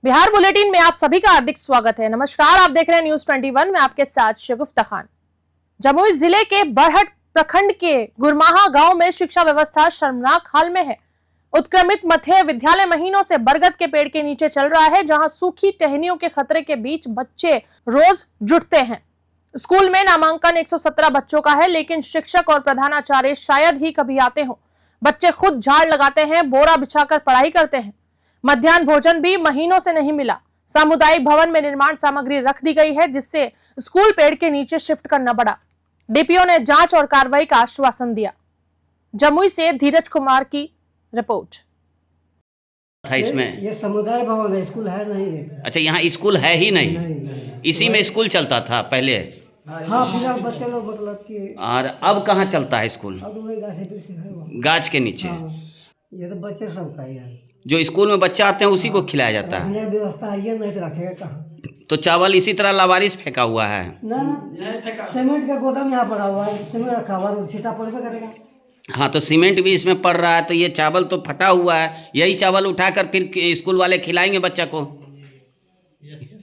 Bihar bulletin में आप सभी का हार्दिक स्वागत है। नमस्कार, आप देख रहे हैं न्यूज 21 में आपके साथ शगुफ्ता खान। जमुई जिले के बरहट प्रखंड के गुरमाहा गांव में शिक्षा व्यवस्था शर्मनाक हाल में है। उत्क्रमित मध्य विद्यालय महीनों से बरगद के पेड़ के नीचे चल रहा है, जहां सूखी टहनियों के खतरे के बीच बच्चे रोज जुटते हैं। स्कूल में नामांकन 117 बच्चों का है, लेकिन शिक्षक और प्रधानाचार्य शायद ही कभी आते हो। बच्चे खुद झाड़ लगाते हैं, बोरा बिछाकर पढ़ाई करते हैं। मध्याह्न भोजन भी महीनों से नहीं मिला। सामुदायिक भवन में निर्माण सामग्री रख दी गई है, जिससे स्कूल पेड़ के नीचे शिफ्ट करना पड़ा। डीपीओ ने जांच और कार्रवाई का आश्वासन दिया। जमुई से धीरज कुमार की रिपोर्ट। था इसमें ये समुदाय भवन है, स्कूल है नहीं। अच्छा, यहाँ स्कूल है ही नहीं, नहीं। इसी में स्कूल चलता था पहले। हाँ, फिर बच्चे लोग मतलब कि और अब कहाँ चलता है स्कूल? अब वही गाछ है वो। गाछ के नीचे। हाँ, ये तो बच्चे सब का ही है। जो स्कूल में बच्चे आते हैं उसी को खिलाया जाता है। रखने की व्यवस्था है, ये नहीं तो रखेगा कहाँ? तो चावल इसी तरह लावारिस फेंका हुआ है। ना, सीमेंट का गोदाम यहाँ पड़ा हुआ है, सीमेंट रखा हुआ है, छीटा पड़बे करेगा। हाँ, तो सीमेंट भी इसमें पड़ रहा है, तो ये चावल तो फटा हुआ है। यही चावल उठाकर फिर स्कूल वाले खिलाएंगे बच्चा को?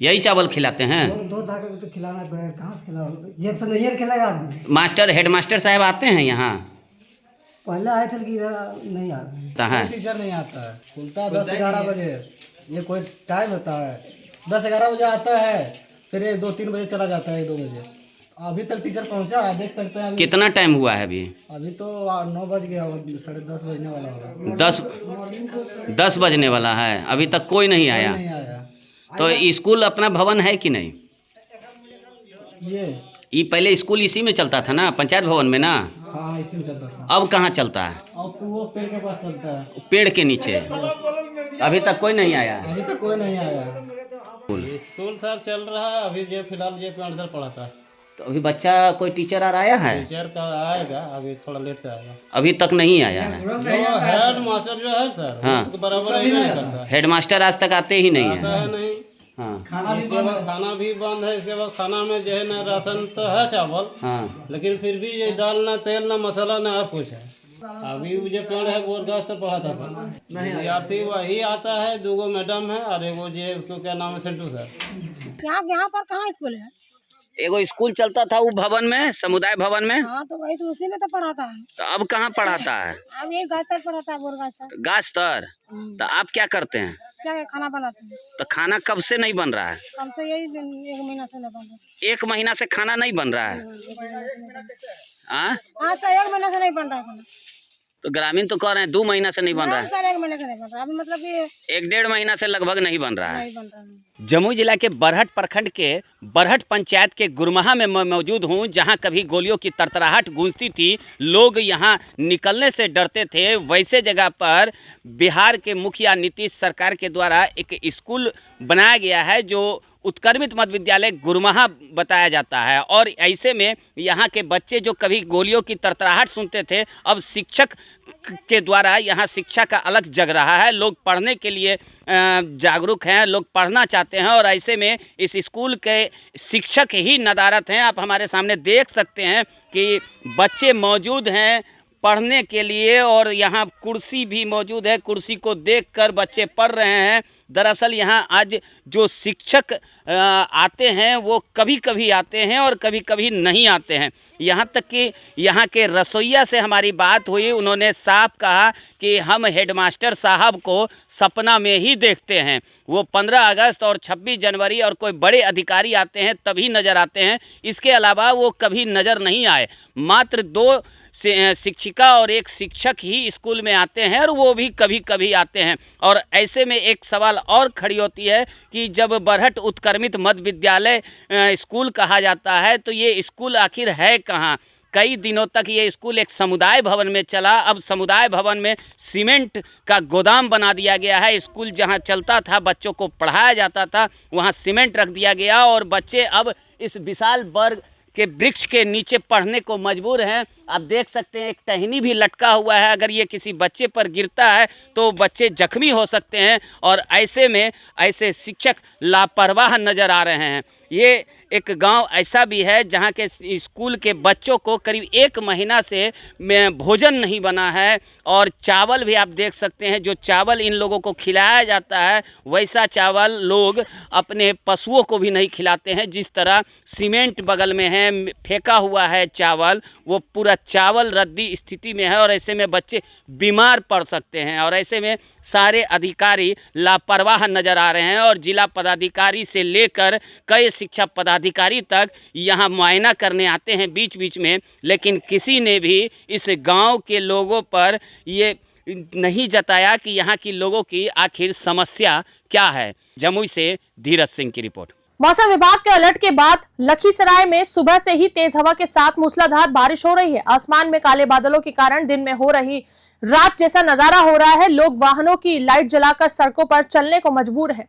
यही चावल खिलाते हैं? दो धागे को तो खिलाना पड़ेगा, कहाँ से खिलाओगे? जेब से नहीं खिलाएगा आदमी। मास्टर हेडमास्टर साहब आते हैं यहाँ? पहले आए थे, लेकिन नहीं आते है। टीचर नहीं आता है, खुलता है 10-11 बजे। ये कोई टाइम होता है, 10-11 बजे आता है, फिर ये 2-3 बजे चला जाता है, 2 बजे। अभी तक टीचर पहुंचा है, देख सकते हैं। कितना टाइम हुआ है अभी? अभी तो 9 बज गया, 10:30 बजने वाला होगा। 10 बजने वाला है, अभी तक कोई नहीं आया। नहीं आया। तो स्कूल अपना भवन है कि नहीं? ये पहले स्कूल इसी में चलता था ना, पंचायत भवन में ना? हाँ, इसी में चलता था। अब कहाँ चलता है? अब वो पेड़ के पास चलता है। पेड़ के नीचे। अभी तक कोई नहीं आया? अभी तक कोई नहीं आया। स्कूल सर चल रहा है अभी, जो फिलहाल जो अंदर पढ़ा था। तो अभी बच्चा कोई टीचर आ आया है? टीचर का आएगा, अभी थोड़ा लेट से आएगा। अभी तक नहीं आया है। जो हेड मास्टर जो है सर, हाँ। उसको बराबर ही नहीं करता है। हेडमास्टर आज तक आते ही नहीं आता है। है नहीं। हाँ इसके बाद खाना भी बंद है। इसके बाद खाना में जो है ना राशन तो है चावल, हाँ। लेकिन फिर भी ये दाल ना तेल ना मसाला ना और कुछ है। अभी वो जो पेड़ है बोरगाछ से पढ़ाता था, विद्यार्थी वही आता है। 2 मैडम है और एगो जो उसको क्या नाम है, सेंटू सर। यहाँ पर कहाँ स्कूल है? एगो स्कूल चलता था वो भवन में, समुदाय भवन में। हाँ, तो वही तो उसी में तो पढ़ाता है। तो अब कहाँ पढ़ाता है? अब ये गाछ तर पढ़ाता है, बोरगाछ तर। गाछ तर। तो आप क्या करते हैं? क्या खाना बनाते हैं? तो खाना कब से नहीं बन रहा है? कम से यही 1 महीना से नहीं बन रहा। 1 महीना से खाना नहीं बन रहा है? हाँ, हाँ सर, 1 महीना से नहीं बन रहा है खाना। तो ग्रामीण तो कह रहे हैं 2 महीना से नहीं बन रहा है। सर 1 महीने से नहीं बन रहा, अभी मतलब कि 1-1.5 महीना से लगभग नहीं बन रहा है। नहीं बन रहा है। जमुई जिला के बरहट प्रखंड के बरहट पंचायत के गुरमाहा में मैं मौजूद हूं, जहां कभी गोलियों की तरतराहट गूंजती थी, लोग यहां निकलने से डरते थे। वैसे जगह पर बिहार के मुखिया नीतीश सरकार के द्वारा एक स्कूल बनाया गया है, जो उत्क्रमित मध्य विद्यालय गुरमाहा बताया जाता है। और ऐसे में यहाँ के बच्चे जो कभी गोलियों की तरतराहट सुनते थे, अब शिक्षक के द्वारा यहाँ शिक्षा का अलग जग रहा है। लोग पढ़ने के लिए जागरूक हैं, लोग पढ़ना चाहते हैं। और ऐसे में इस स्कूल के शिक्षक ही नदारत हैं। आप हमारे सामने देख सकते हैं कि बच्चे मौजूद हैं पढ़ने के लिए, और यहाँ कुर्सी भी मौजूद है। कुर्सी को देखकर बच्चे पढ़ रहे हैं। दरअसल यहाँ आज जो शिक्षक आते हैं वो कभी कभी आते हैं और कभी कभी नहीं आते हैं। यहाँ तक कि यहाँ के रसोइया से हमारी बात हुई, उन्होंने साफ कहा कि हम हेडमास्टर साहब को सपना में ही देखते हैं। वो 15 अगस्त और 26 जनवरी और कोई बड़े अधिकारी आते हैं तभी नज़र आते हैं, इसके अलावा वो कभी नज़र नहीं आए। मात्र 2 शिक्षिका और 1 शिक्षक ही स्कूल में आते हैं, और वो भी कभी कभी आते हैं। और ऐसे में एक सवाल और खड़ी होती है कि जब बरहट उत्क्रमित मध्य विद्यालय स्कूल कहा जाता है, तो ये स्कूल आखिर है कहाँ? कई दिनों तक ये स्कूल एक समुदाय भवन में चला। अब समुदाय भवन में सीमेंट का गोदाम बना दिया गया है। स्कूल जहाँ चलता था, बच्चों को पढ़ाया जाता था, वहाँ सीमेंट रख दिया गया, और बच्चे अब इस विशाल वर्ग के वृक्ष के नीचे पढ़ने को मजबूर हैं। आप देख सकते हैं एक टहनी भी लटका हुआ है, अगर ये किसी बच्चे पर गिरता है तो बच्चे जख्मी हो सकते हैं। और ऐसे में ऐसे शिक्षक लापरवाह नज़र आ रहे हैं। ये एक गांव ऐसा भी है जहां के स्कूल के बच्चों को करीब 1 महीना से भोजन नहीं बना है और चावल भी आप देख सकते हैं, जो चावल इन लोगों को खिलाया जाता है वैसा चावल लोग अपने पशुओं को भी नहीं खिलाते हैं। जिस तरह सीमेंट बगल में है, फेंका हुआ है चावल, वो पूरा चावल रद्दी स्थिति में है और ऐसे में बच्चे बीमार पड़ सकते हैं। और ऐसे में सारे अधिकारी लापरवाह नज़र आ रहे हैं और जिला पदाधिकारी से लेकर कई शिक्षा पदाधिकारी तक यहाँ मुआयना करने आते हैं बीच बीच में, लेकिन किसी ने भी इस गांव के लोगों पर ये नहीं जताया कि यहाँ की लोगों की आखिर समस्या क्या है। जमुई से धीरज सिंह की रिपोर्ट। मौसम विभाग के अलर्ट के बाद लखीसराय में सुबह से ही तेज हवा के साथ मूसलाधार बारिश हो रही है। आसमान में काले बादलों के कारण दिन में हो रही रात जैसा नजारा हो रहा है। लोग वाहनों की लाइट जलाकर सड़कों पर चलने को मजबूर हैं।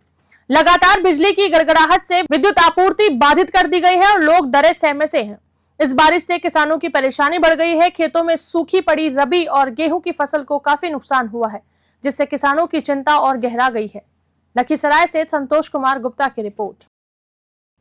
लगातार बिजली की गड़गड़ाहट से विद्युत आपूर्ति बाधित कर दी गई है और लोग डरे सहमे से हैं। इस बारिश से किसानों की परेशानी बढ़ गई है। खेतों में सूखी पड़ी रबी और गेहूं की फसल को काफी नुकसान हुआ है, जिससे किसानों की चिंता और गहरा गई है। लखीसराय से संतोष कुमार गुप्ता की रिपोर्ट।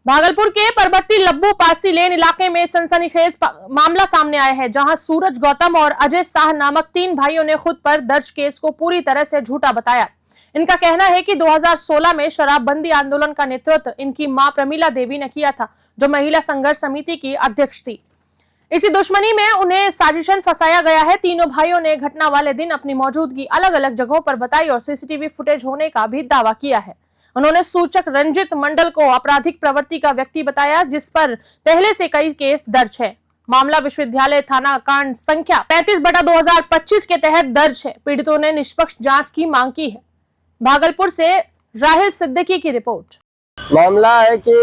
भागलपुर के परबत्ती लब्बू पासी लेन इलाके में सनसनीखेज मामला सामने आया है, जहां सूरज गौतम और अजय शाह नामक 3 भाइयों ने खुद पर दर्ज केस को पूरी तरह से झूठा बताया। इनका कहना है कि 2016 में शराबबंदी आंदोलन का नेतृत्व इनकी मां प्रमीला देवी ने किया था, जो महिला संघर्ष समिति की अध्यक्ष थी। इसी दुश्मनी में उन्हें साजिशन फंसाया गया है। तीनों भाइयों ने घटना वाले दिन अपनी मौजूदगी अलग अलग जगहों पर बताई और सीसीटीवी फुटेज होने का भी दावा किया है। उन्होंने सूचक रंजित मंडल को आपराधिक प्रवृत्ति का व्यक्ति बताया, जिस पर पहले से कई केस दर्ज है। मामला विश्वविद्यालय थाना कांड संख्या 35/2025 के तहत दर्ज है। पीड़ितों ने निष्पक्ष जांच की मांग की है। भागलपुर से राहिल सिद्दीकी की रिपोर्ट। मामला है कि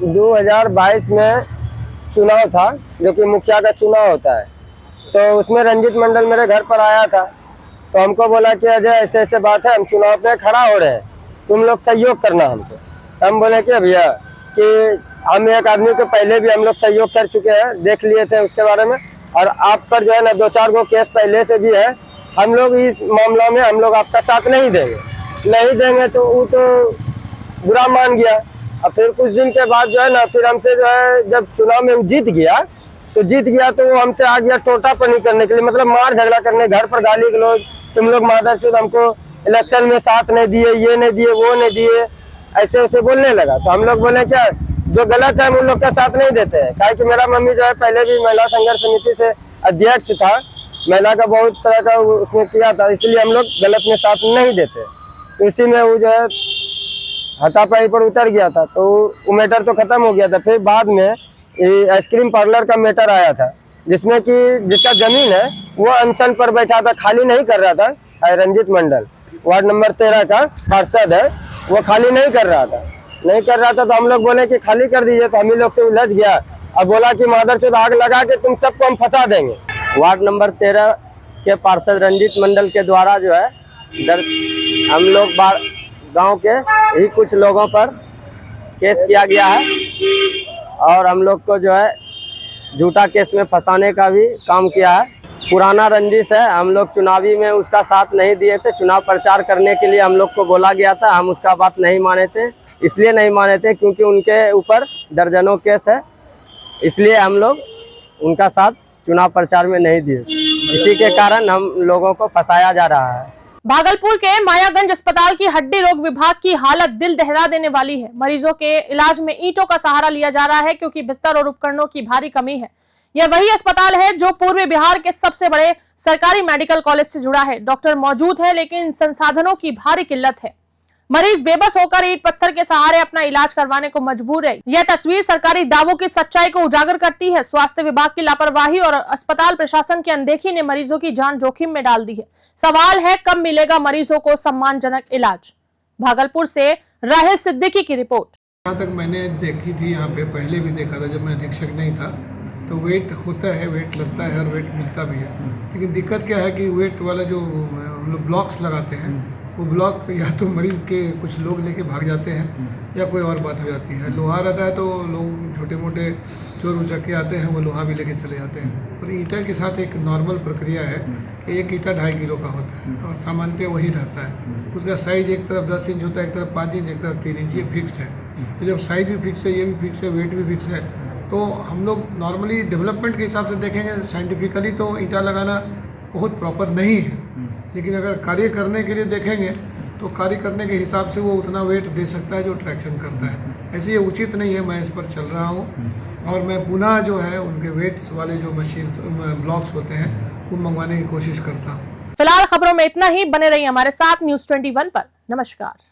2022 में चुनाव था, जो कि मुखिया का चुनाव होता है, तो उसमें रंजित मंडल मेरे घर पर आया था। तो हमको बोला कि अजय ऐसे ऐसे बात है, हम चुनाव पे खड़ा हो रहे हैं, तुम लोग सहयोग करना हमको। हम बोले कि भैया कि हम एक आदमी को पहले भी हम लोग सहयोग कर चुके हैं, देख लिए थे उसके बारे में, और आप पर जो है ना 2-4 गो केस पहले से भी है। हम लोग इस मामला में हम लोग आपका साथ नहीं देंगे तो वो तो बुरा मान गया। और फिर कुछ दिन के बाद जो है ना, फिर हमसे जो है जब चुनाव में वो जीत गया तो वो हमसे आ गया टोटापनी करने के लिए, मतलब मार झगड़ा करने, घर पर गाली गलौज, तुम लोग मादरचोद, हमको इलेक्शन में साथ नहीं दिए, ये नहीं दिए, वो नहीं दिए, ऐसे ऐसे बोलने लगा। तो हम लोग बोले क्या जो गलत है हम उन लोग का साथ नहीं देते हैं। क्या कि मेरा मम्मी जो है पहले भी महिला संघर्ष समिति से अध्यक्ष था, महिला का बहुत तरह का उसमें किया था, इसलिए हम लोग गलत में साथ नहीं देते। तो इसी में वो जो है हाथापाई पर उतर गया था, तो वो मैटर तो खत्म हो गया था। फिर बाद में आइसक्रीम पार्लर का मैटर आया था, जिसमें कि जिसका जमीन है वो अनशन पर बैठा था, खाली नहीं कर रहा था। रंजित मंडल वार्ड नंबर 13 का पार्षद है, वो खाली नहीं कर रहा था तो हम लोग बोले कि खाली कर दीजिए। तो हम ही लोग से उलझ गया और बोला कि मादरचोद आग लगा के तुम सबको हम फंसा देंगे। वार्ड नंबर 13 के पार्षद रंजित मंडल के द्वारा जो है हम लोग गांव के ही कुछ लोगों पर केस किया गया है और हम लोग को जो है झूठा केस में फंसाने का भी काम किया है। पुराना रंजिश है, हम लोग चुनावी में उसका साथ नहीं दिए थे। चुनाव प्रचार करने के लिए हम लोग को बोला गया था, हम उसका बात नहीं माने थे। इसलिए नहीं माने थे क्योंकि उनके ऊपर दर्जनों केस है, इसलिए हम लोग उनका साथ चुनाव प्रचार में नहीं दिए। इसी के कारण हम लोगों को फंसाया जा रहा है। भागलपुर के मायागंज अस्पताल की हड्डी रोग विभाग की हालत दिल दहला देने वाली है। मरीजों के इलाज में ईंटों का सहारा लिया जा रहा है, क्योंकि बिस्तर और उपकरणों की भारी कमी है। यह वही अस्पताल है जो पूर्वी बिहार के सबसे बड़े सरकारी मेडिकल कॉलेज से जुड़ा है। डॉक्टर मौजूद है, लेकिन संसाधनों की भारी किल्लत है। मरीज बेबस होकर ईंट पत्थर के सहारे अपना इलाज करवाने को मजबूर है। यह तस्वीर सरकारी दावों की सच्चाई को उजागर करती है। स्वास्थ्य विभाग की लापरवाही और अस्पताल प्रशासन की अनदेखी ने मरीजों की जान जोखिम में डाल दी है। सवाल है, कब मिलेगा मरीजों को सम्मानजनक इलाज। भागलपुर से राहिल सिद्दीकी की रिपोर्ट। जहाँ तक मैंने देखी थी, यहाँ पे पहले भी देखा था जब मैं अधीक्षक नहीं था, तो वेट होता है, वेट लगता है और वेट मिलता भी है। लेकिन दिक्कत क्या है कि वेट वाला जो हम लोग ब्लॉक्स लगाते हैं, वो ब्लॉक या तो मरीज के कुछ लोग लेके भाग जाते हैं या कोई और बात हो जाती है। लोहा रहता है तो लोग छोटे मोटे चोर उचक्के आते हैं, वो लोहा भी लेके चले जाते हैं। और ईंटा के साथ एक नॉर्मल प्रक्रिया है कि एक ईंटा 2.5 किलो का होता है और सामान्यतः वही रहता है। उसका साइज एक तरफ 10 इंच होता है, एक तरफ 5 इंच, एक तरफ 3 इंच, ये फिक्स है। तो जब साइज भी फिक्स है, ये भी फिक्स है, वेट भी फिक्स है, तो हम लोग नॉर्मली डेवलपमेंट के हिसाब से देखेंगे साइंटिफिकली तो ईंटा लगाना बहुत प्रॉपर नहीं है, लेकिन अगर कार्य करने के लिए देखेंगे तो कार्य करने के हिसाब से वो उतना वेट दे सकता है जो ट्रैक्शन करता है। ऐसे ये उचित नहीं है, मैं इस पर चल रहा हूँ और मैं पुनः जो है उनके वेट्स वाले जो मशीन ब्लॉक्स होते हैं वो मंगवाने की कोशिश करता हूँ। फिलहाल खबरों में इतना ही। बने रहिए हमारे साथ न्यूज़ 21 पर। नमस्कार।